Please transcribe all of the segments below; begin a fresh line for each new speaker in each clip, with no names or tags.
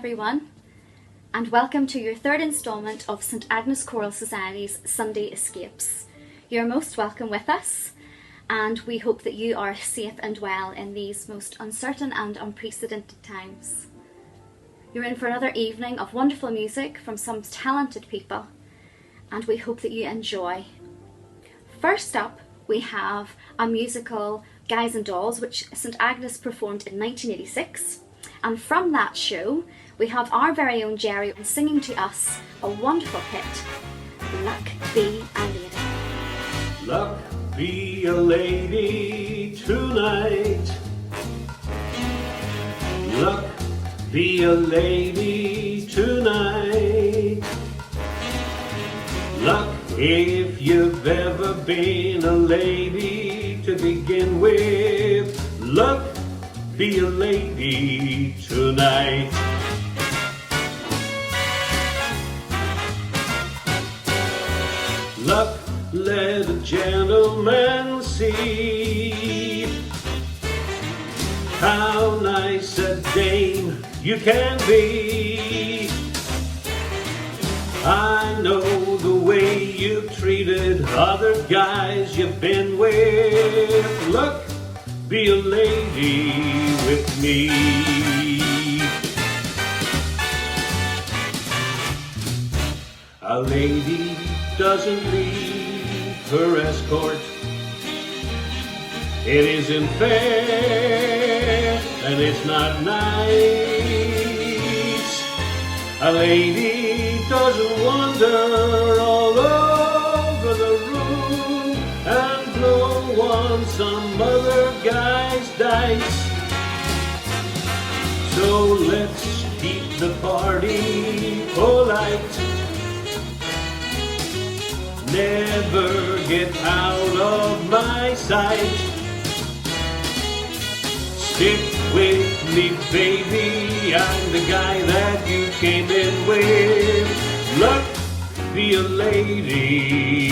everyone, and welcome to your third instalment of St Agnes Choral Society's Sunday Escapes. You're most welcome with us, and we hope that you are safe and well in these most uncertain and unprecedented times. You're in for another evening of wonderful music from some talented people, and we hope that you enjoy. First up, we have a musical, Guys and Dolls, which St Agnes performed in 1986. And from that show, we have our very own Gerry singing to us a wonderful hit, Luck Be a Lady.
Luck be a lady tonight. Luck be a lady tonight. Luck if you've ever been a lady to begin with. Luck be a lady tonight. Luck, let a gentleman see how nice a dame you can be. I know the way you've treated other guys you've been with. Luck, be a lady with me. A lady doesn't leave her escort. It isn't fair and it's not nice. A lady doesn't wander all over the room and blow on some other guy's dice. So let's keep the party polite. Never get out of my sight. Stick with me, baby, I'm the guy that you came in with. Luck be a lady.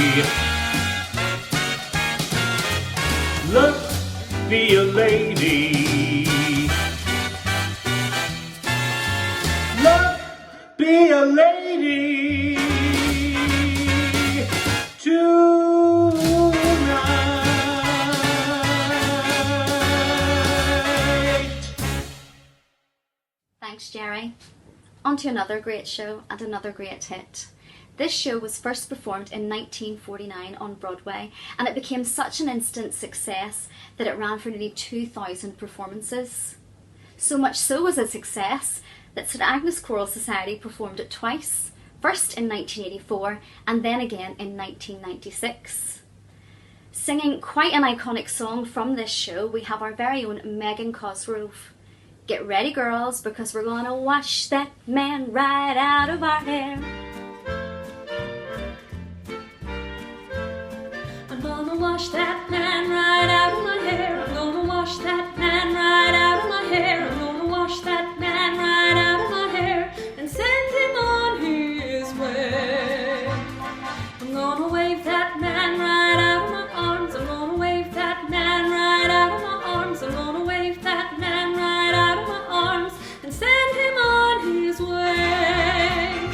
Luck be a lady. Luck be a lady tonight.
Thanks, Gerry. On to another great show and another great hit. This show was first performed in 1949 on Broadway, and it became such an instant success that it ran for nearly 2,000 performances. So much so was a success that St Agnes Choral Society performed it twice, first in 1984 and then again in 1996. Singing quite an iconic song from this show, we have our very own Cosgrove. Get ready, girls, because we're gonna wash that man right out of our hair.
I'm gonna wash that man right out of my hair. I'm gonna wash that man right out of my hair. I'm gonna wash that man right out of my hair and send him on his way. I'm gonna wave that man right out of my arms. I'm gonna wave that man right out of my arms. I'm gonna wave that man right out of my arms and send him on his way.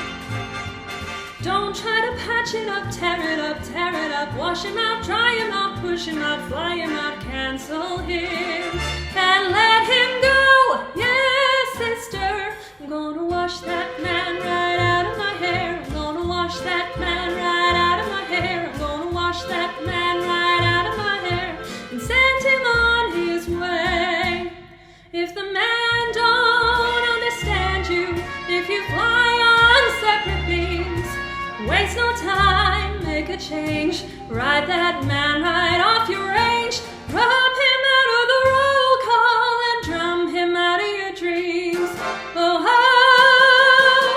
Don't try to patch it up, tear it up, tear it up. Wash him out, dry him out, push him out, fly him out, cancel him and let him go. Yes, sister, I'm gonna wash that man right out of my hair. I'm gonna wash that man right out of my hair. I'm gonna wash that man right out of my hair and send him on his way. If the man don't understand you, if you fly on separate beams, waste no time, make a change. Ride that man right off your range. Rub him out of the roll call and drum him out of your dreams. Oh, oh.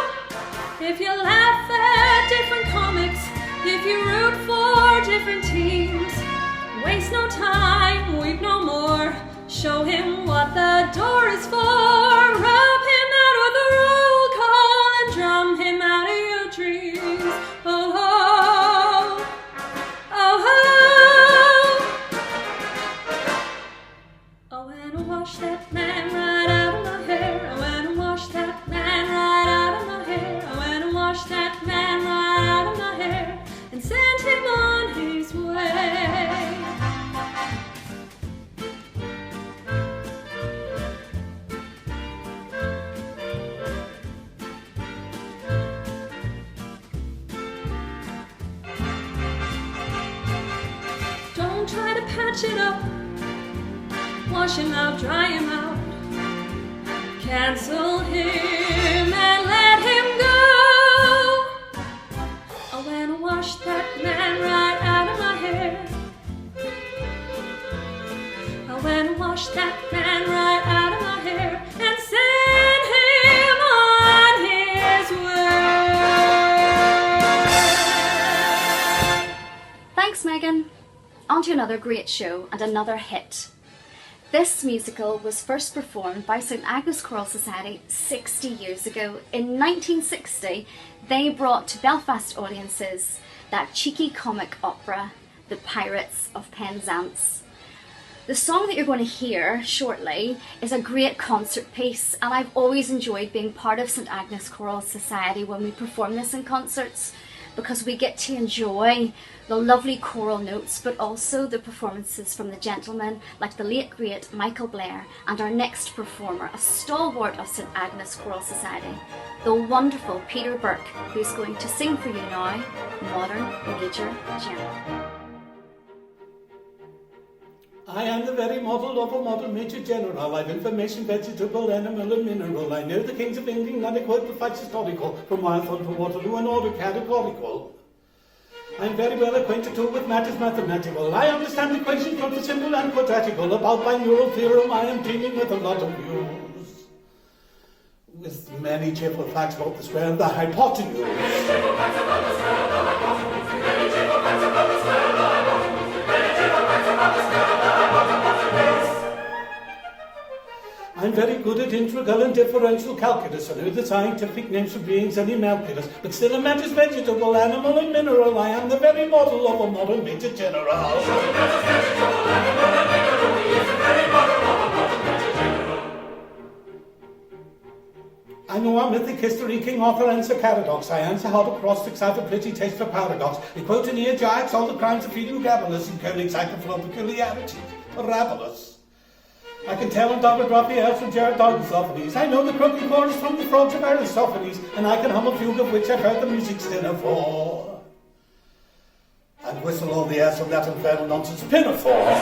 If you laugh at different comics, if you root for different teams, waste no time, weep no more. Show him what the door is for. Rub him out of the roll call and drum him out of your dreams. Oh, oh, oh, oh. I wanna wash that man right out of my hair. I wanna wash that man right don't try to patch it up. Wash him out, dry him out. Cancel him and let him go. I wanna wash that man right out of my hair. I wanna wash that man right out of my hair and send him on his way.
Thanks, Megan. On to another great show and another hit. This musical was first performed by St Agnes Choral Society 60 years ago. In 1960, they brought to Belfast audiences that cheeky comic opera, The Pirates of Penzance. The song that you're going to hear shortly is a great concert piece, and I've always enjoyed being part of St Agnes Choral Society when we perform this in concerts, because we get to enjoy the lovely choral notes, but also the performances from the gentlemen like the late great Michael Blair, and our next performer, a stalwart of St Agnes Choral Society, the wonderful Peter Burke, who's going to sing for you now, Modern Major General.
I am the very model of a modern Major General. I've information, vegetable, animal and mineral. I know the kings of England and I quote the facts historical, from Wildthorne to Waterloo and order categorical. I'm very well acquainted too with matters mathematical. I understand equations from the simple and quadratical. About binaural theorem I am dealing with a lot of views, with many cheerful facts about the square and the hypotenuse. I'm very good at integral and differential calculus. I know the scientific names for beings and emalculus, but still a matters vegetable, animal and mineral. I am the very model of a modern Major General. I know our mythic history, King Arthur and Sir Caradox. I answer hard acrostics, I have a pretty taste for paradox. I quote in Ajax all the crimes of Heliogabalus, and Koenig's I can flow peculiarity, parabolus. I can tell in Dography else from Gerard Douglas. I know the croaking chorus from the frogs of Aristophanes, and I can hum a fugue of which I've heard the music's dinner for, and whistle all the airs from that infernal nonsense pinafore.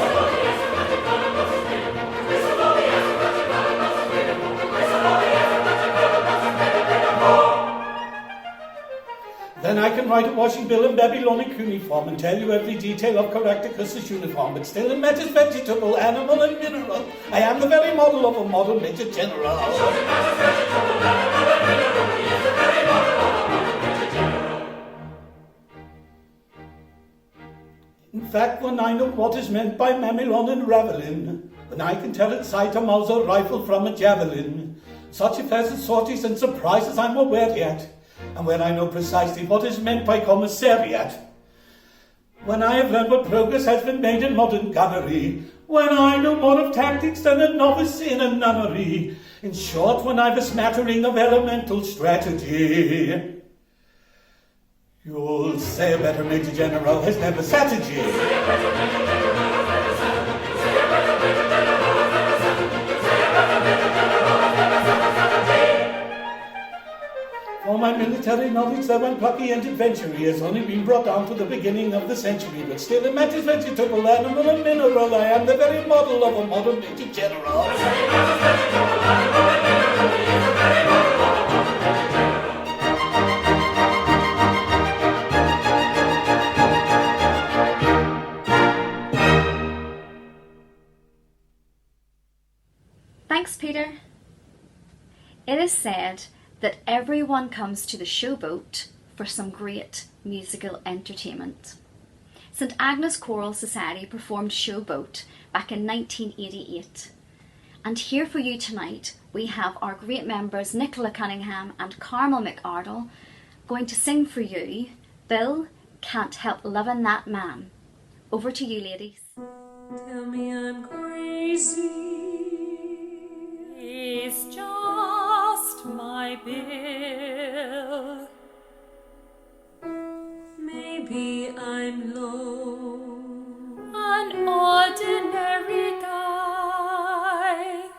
Then I can write a washing bill in Babylonic cuneiform and tell you every detail of Caractacus's uniform, but still in matters vegetable, animal and mineral, I am the very model of a modern Major General. In fact, when I know what is meant by mamelon and ravelin, when I can tell at sight a Mauser rifle from a javelin, such affairs and sorties and surprises I'm aware yet, and when I know precisely what is meant by commissariat, when I have learned what progress has been made in modern gunnery, when I know more of tactics than a novice in a nunnery, in short, when I've a smattering of elemental strategy, you'll say a better Major General has never sat a G. For my military knowledge, though unplucky and adventurous, has only been brought down to the beginning of the century, but still in matters vegetable, animal and mineral, I am the very model of a modern Major General.
Thanks, Peter. It is said that everyone comes to the Showboat for some great musical entertainment. St Agnes Choral Society performed Showboat back in 1988. And here for you tonight, we have our great members Nicola Cunningham and Carmel McArdle going to sing for you, Bill Can't Help Lovin' That Man. Over to you, ladies.
Tell me I'm crazy. It's just my Bill. Maybe I'm low, an ordinary guy,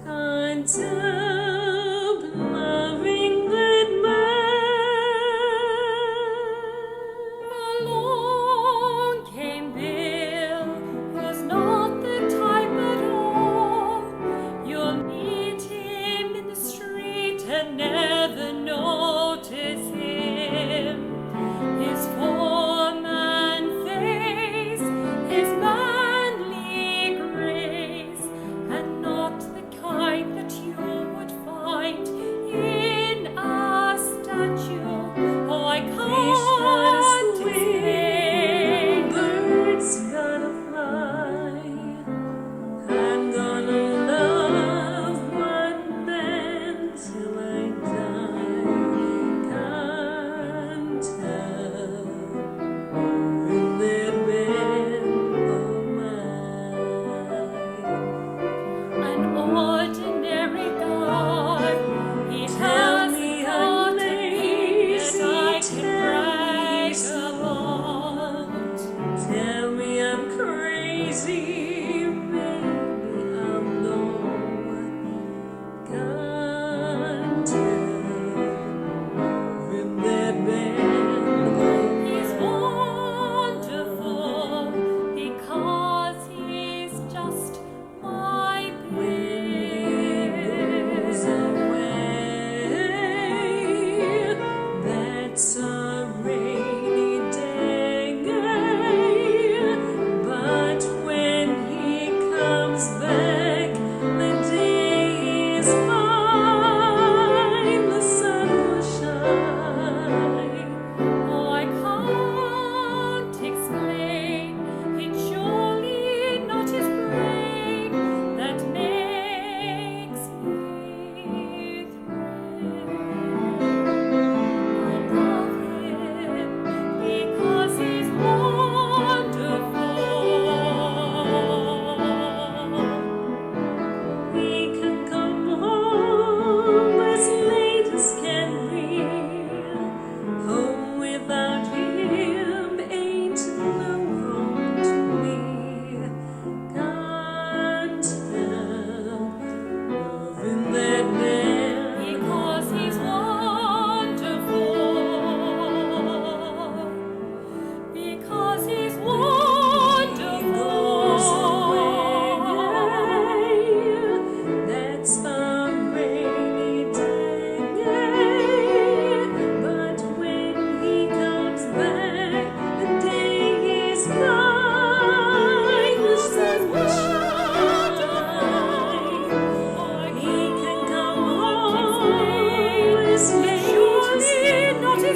can't help loving that man. Along came Bill.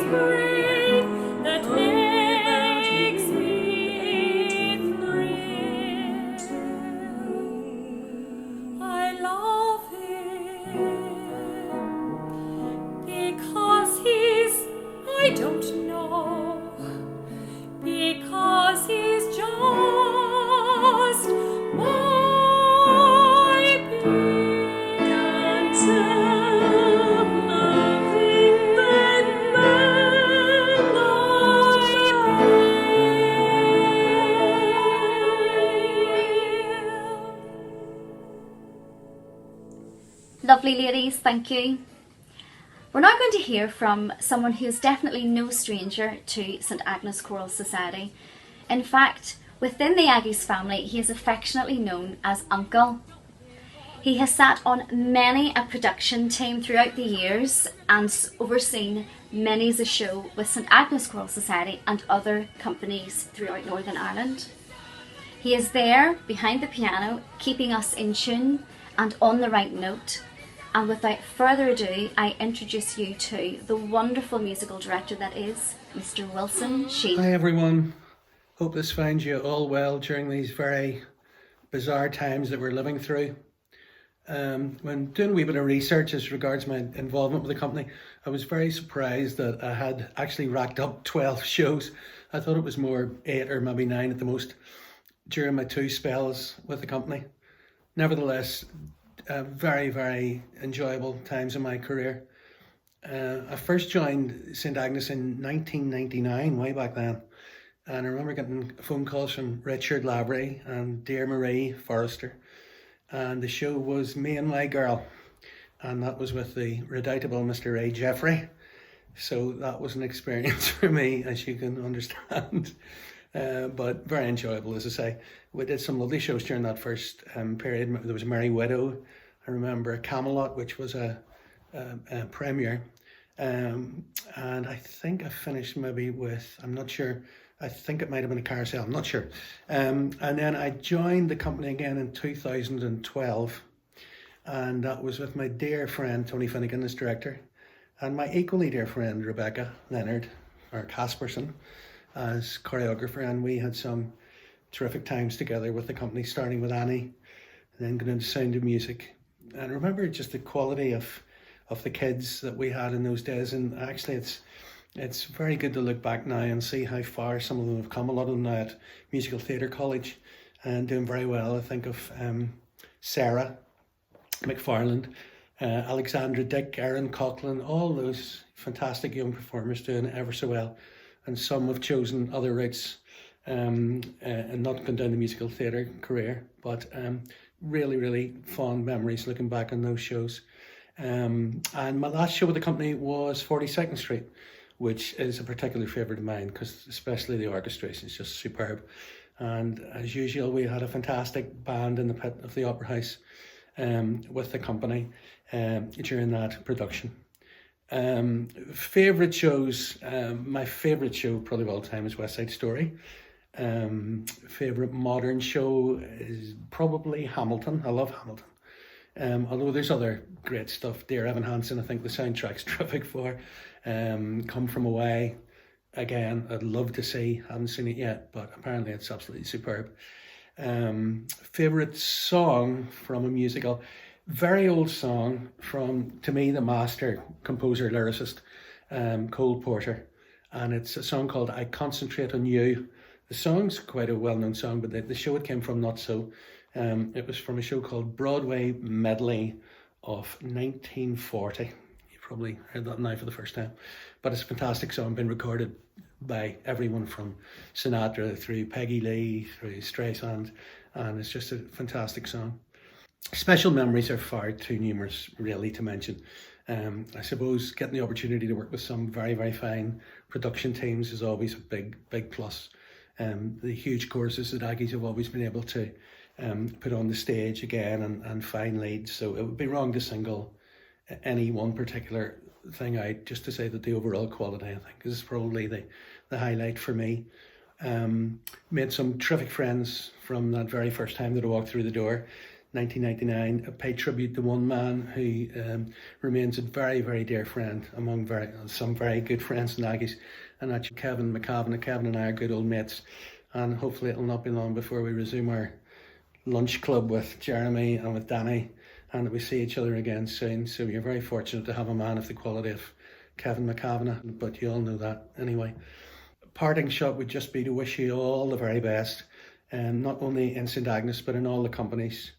spring that makes me thrill. I love him because he's, I don't know, because he's just my Penzance, loving that man
Lovely ladies, thank you. We're now going to hear from someone who is definitely no stranger to St Agnes Choral Society. In fact, within the Aggies family, he is affectionately known as Uncle. He has sat on many a production team throughout the years and overseen many's a show with St Agnes Choral Society and other companies throughout Northern Ireland. He is there, behind the piano, keeping us in tune and on the right note. And without further ado, I introduce you to the wonderful musical director that is Mr. Wilson Sheehan.
Hi everyone, hope this finds you all well during these very bizarre times that we're living through. When doing a wee bit of research as regards my involvement with the company, I was very surprised that I had actually racked up 12 shows. I thought it was more 8 or maybe 9 at the most during my 2 spells with the company. Nevertheless, very, very enjoyable times in my career. I first joined St Agnes in 1999, way back then. And I remember getting phone calls from Richard Lavery and dear Marie Forrester. And the show was Me and My Girl. And that was with the redoubtable Mr. Ray Jeffrey. So that was an experience for me, as you can understand. But very enjoyable, as I say. We did some lovely shows during that first period. There was Merry Widow. I remember Camelot, which was a premiere. And I think I finished maybe with, I'm not sure, I think it might have been a carousel, I'm not sure. And then I joined the company again in 2012. And that was with my dear friend Tony Finnegan as director. And my equally dear friend Rebecca Leonard, or Casperson, as choreographer. And we had some terrific times together with the company, starting with Annie, and then going into Sound of Music. And I remember just the quality of the kids that we had in those days. And actually it's very good to look back now and see how far some of them have come. A lot of them now at Musical Theatre College and doing very well. I think of Sarah McFarland, Alexandra Dick, Erin Coughlin, all those fantastic young performers doing it ever so well. And some have chosen other routes and not gone down the musical theatre career, but really, really fond memories looking back on those shows. And my last show with the company was 42nd Street, which is a particular favourite of mine, because especially the orchestration is just superb. And as usual, we had a fantastic band in the pit of the Opera House with the company during that production. Favourite shows, my favourite show probably of all time is West Side Story. Favourite modern show is probably Hamilton. I love Hamilton. Although there's other great stuff. Dear Evan Hansen, I think the soundtrack's terrific for. Come From Away, again, I'd love to see. Haven't seen it yet, but apparently it's absolutely superb. Favourite song from a musical, very old song from, to me, the master composer, lyricist, Cole Porter. And it's a song called I Concentrate on You. The song's quite a well-known song, but the show it came from, not so. It was from a show called Broadway Medley of 1940. You probably heard that now for the first time. But it's a fantastic song, been recorded by everyone from Sinatra through Peggy Lee, through Streisand, and it's just a fantastic song. Special memories are far too numerous, really, to mention. I suppose getting the opportunity to work with some very, very fine production teams is always a big, big plus. The huge choruses that Aggies have always been able to put on the stage again and fine leads. So it would be wrong to single any one particular thing out, just to say that the overall quality, I think, is probably the highlight for me. Made some terrific friends from that very first time that I walked through the door. 1999, pay tribute to one man who remains a very, very dear friend among some very good friends and Aggies, and that's Kevin McArdle. Kevin and I are good old mates, and hopefully it'll not be long before we resume our lunch club with Jeremy and with Danny, and that we see each other again soon. So you're very fortunate to have a man of the quality of Kevin McArdle, but you all know that anyway. Parting shot would just be to wish you all the very best, not only in St Agnes but in all the companies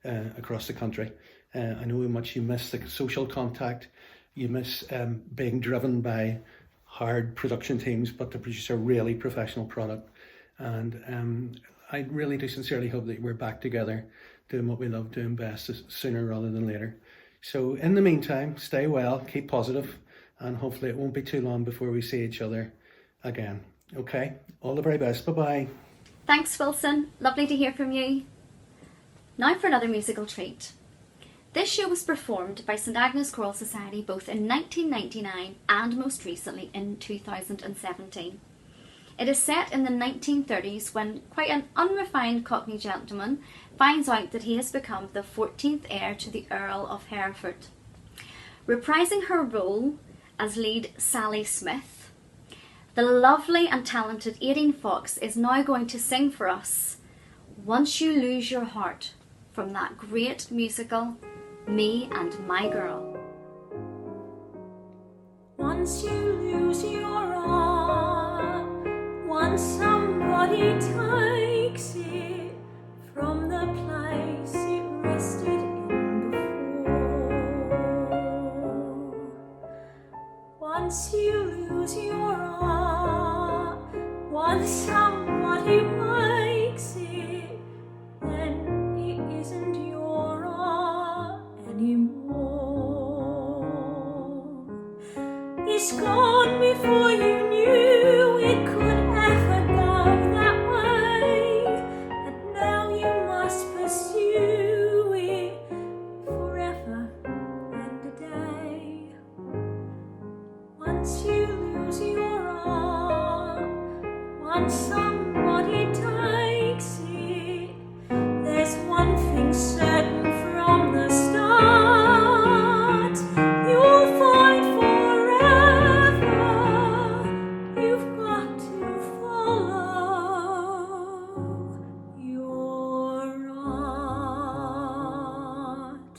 across the country. I know how much you miss the social contact, you miss being driven by hard production teams, but to produce a really professional product. And I really do sincerely hope that we're back together doing what we love doing best sooner rather than later. So in the meantime, stay well, keep positive, and hopefully it won't be too long before we see each other again. Okay, all the very best. Bye-bye.
Thanks, Wilson. Lovely to hear from you. Now for another musical treat. This show was performed by St Agnes Choral Society both in 1999 and most recently in 2017. It is set in the 1930s when quite an unrefined Cockney gentleman finds out that he has become the 14th heir to the Earl of Hereford. Reprising her role as lead Sally Smyth, the lovely and talented Aideen Fox is now going to sing for us Once You Lose Your Heart from that great musical, Me and My Girl.
Once you lose your heart, once somebody takes it from the place it rested in before. Once you lose your heart, once somebody makes it, then it isn't your heart anymore. It's gone before you knew it could ever go that way, and now you must pursue it forever and a day. Once you lose your heart, once somebody takes it, there's one thing certain from the start, you'll find forever you've got to follow your heart.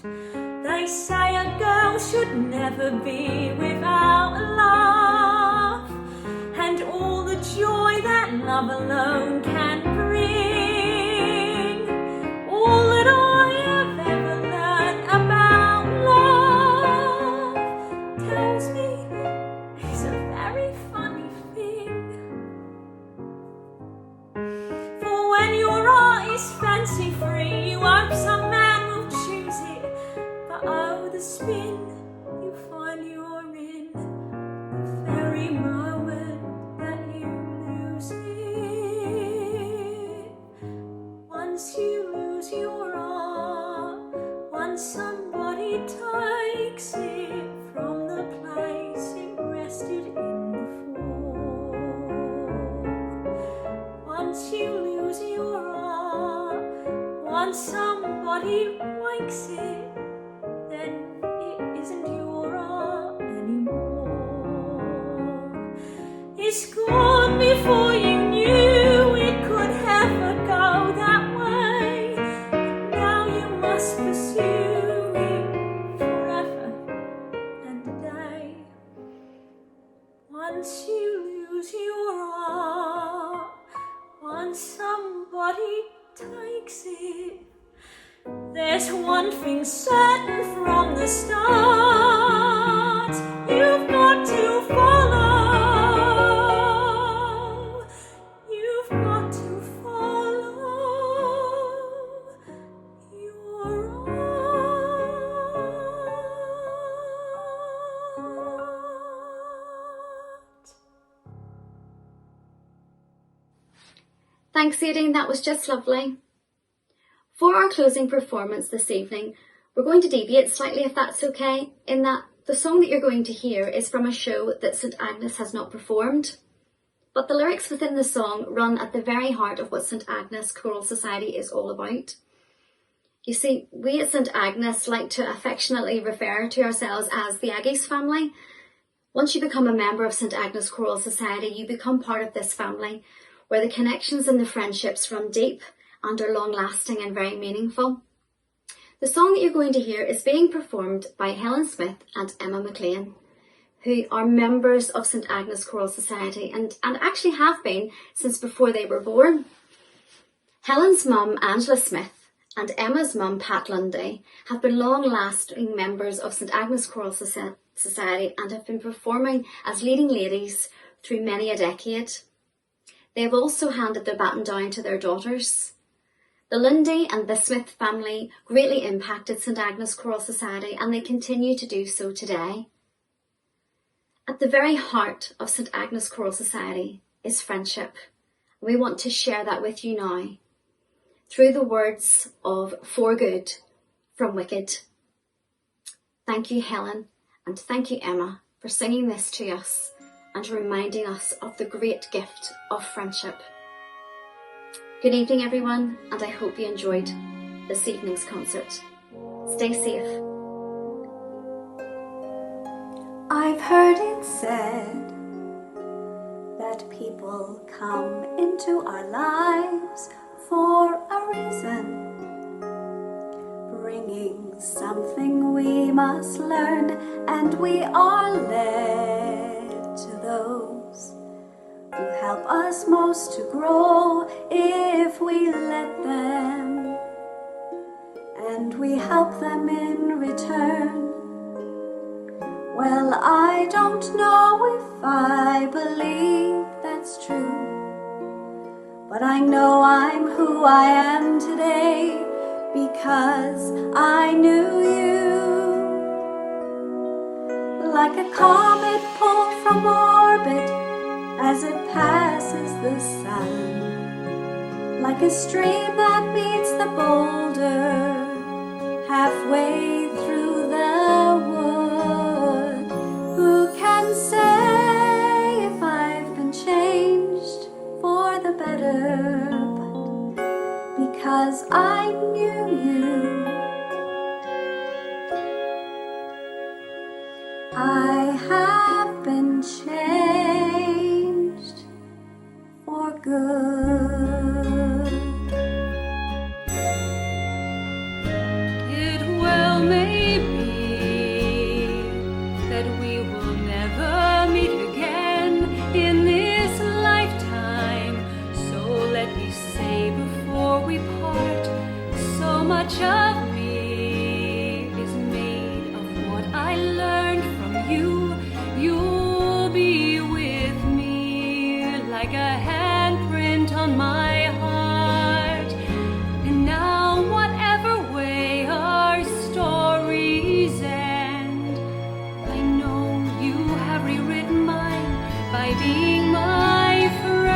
They say a girl should never be without a laugh, and all the joy that love alone can bring. All that I have ever learned about love tells me it's a very funny thing. For when your heart is fancy free, you hope some man will choose it, but oh, the spin you find you're in the very moment that you lose it. Once you lose your heart, once somebody takes it from the place it rested in before. Once you lose your heart, once somebody wakes it, then it isn't your heart anymore. It's gone before you knew it could ever go that way, and now you must pursue it forever and a day. Once you lose your heart, once somebody takes it, there's one thing certain from the start, you've got to follow, you've got to follow your heart.
Thanks, Aideen, that was just lovely. For our closing performance this evening, we're going to deviate slightly, if that's okay, in that the song that you're going to hear is from a show that St Agnes has not performed, but the lyrics within the song run at the very heart of what St Agnes Choral Society is all about. You see, we at St Agnes like to affectionately refer to ourselves as the Aggies family. Once you become a member of St Agnes Choral Society, you become part of this family, where the connections and the friendships run deep and are long-lasting and very meaningful. The song that you're going to hear is being performed by Helen Smyth and Emma McClean, who are members of St Agnes Choral Society and actually have been since before they were born. Helen's mum, Angela Smyth, and Emma's mum, Pat Lundy, have been long-lasting members of St Agnes Choral Society and have been performing as leading ladies through many a decade. They have also handed their baton down to their daughters. The Lundy and the Smyth family greatly impacted St Agnes Choral Society, and they continue to do so today. At the very heart of St Agnes Choral Society is friendship. We want to share that with you now, through the words of For Good from Wicked. Thank you, Helen, and thank you, Emma, for singing this to us and reminding us of the great gift of friendship. Good evening, everyone, and I hope you enjoyed this evening's concert. Stay safe.
I've heard it said that people come into our lives for a reason, bringing something we must learn, and we are led to those who help us most to grow if we let them, and we help them in return. Well, I don't know if I believe that's true, but I know I'm who I am today because I knew you. Like a comet pulled from orbit as it passes the sun, like a stream that meets the boulder halfway through the wood. Who can say if I've been changed for the better? But because I knew you, I have been changed for good.
It well may be that we will never meet again in this lifetime. So let me say before we part, so much of me is made of what I learned from you. You'll be with me like a handprint on my heart. And now whatever way our stories end, I know you have rewritten mine by being my friend.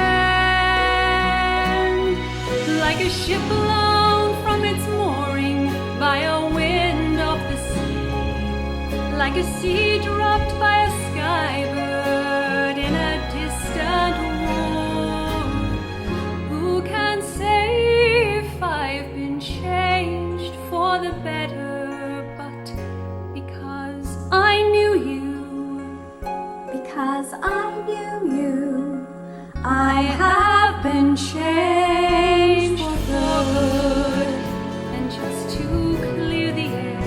Like a ship blown from its mooring by a wind of the sea, like a seed dropped by a skybird in a distant wood. Who can say if I've been changed for the better? But because I knew you,
because I knew you, I have been changed for good.
and just to clear the air,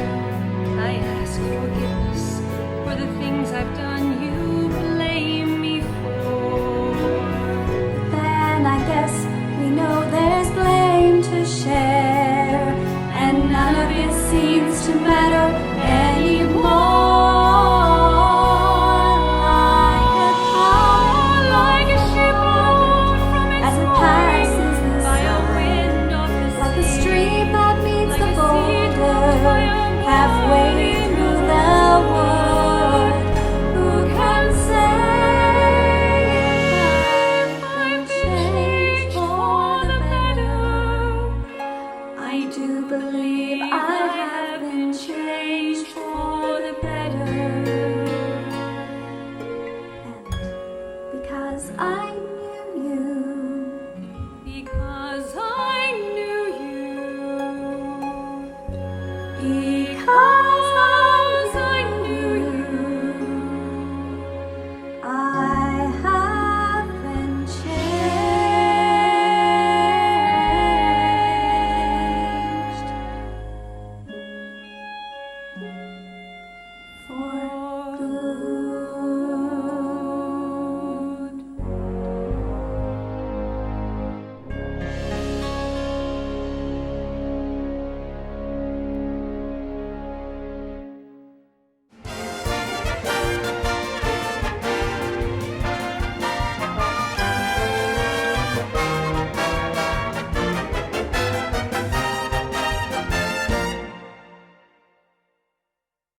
I ask forgiveness for the things I've done you blame me for.
Then I guess we know there's blame to share, and none of it seems to matter anymore. Like a ship blown from its as it passes the
by a
sun,
wind of the
like a
sea,
stream that meets
like
the
a seed
boulder
dropped by a
halfway through the wood. Who can say if I've changed for the better? I do believe I have been changed for the better. And because I